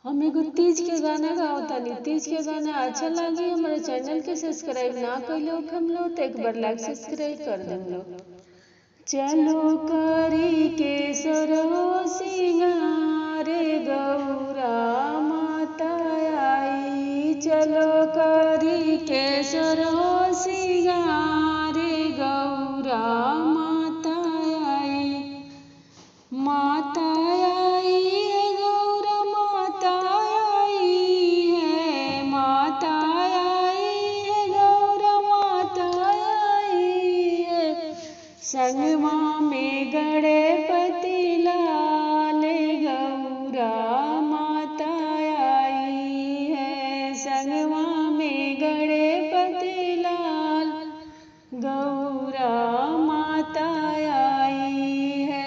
हम एगो तीज के गाना गावतानी। तीज के गाना अच्छा लागी हमारे चैनल के सब्सक्राइब ना कइलो हम लोग तो एक बार लाइक सब्सक्राइब कर देम लोग। चलो करी के सरहो सिंगार गौरा माता आई। चलो करी के सरहो सिंगार गौरा माता आई। माता आई है गौरा माता आई है। माता आई है गौरा माता आई है। संगमा में गणपति लाल गौरा माता आई है। संगमा में गणपति लाल गौरा माता आई है।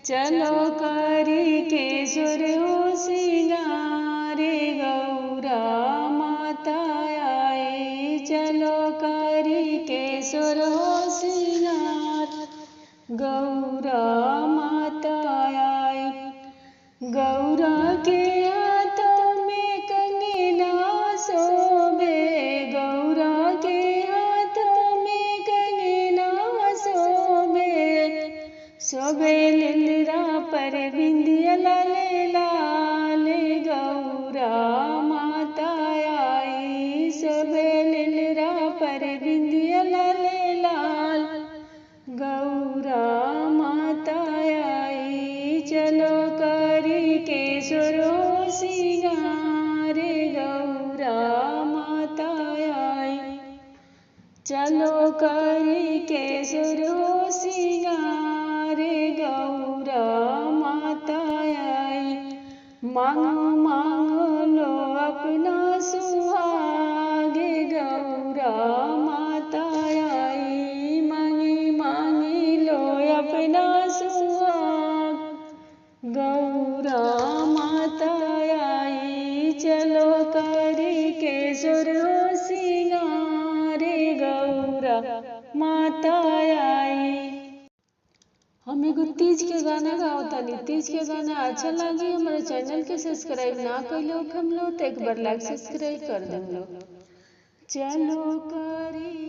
चलो करी के सुरहो सिंगार गौरा माता आई। चलो करी के सुरहो सिंगार गौरा माता आई। गौरा के हाथों में कंगना शोभे। गौरा के हाथों में कंगना शोभे। शोभे लीलरा पर बिंदिया लाल लाल गौरा माता आई। शोभे लीलरा पर बिंदिया लाल लाल गौरा माता आई। चलो करी के सुरहो सिंगार गौरा माता आई। चलो करी के सुरहो सिंगार गौरा माता आई। मांगो मांगो लो अपना सुहाग गौरा माता आई। मांगी मांगी लो अपना सुहाग गौरा माता आई। चलो करी के सुरहो सिंगार गौरा माता आई। हम एगो तीज के गाना गावतानी। तीज के गाना अच्छा लागी हमारे चैनल के सब्सक्राइब ना कइलो हम लोग तो एक बार लाइक सब्सक्राइब कर देम लोग। चलो करी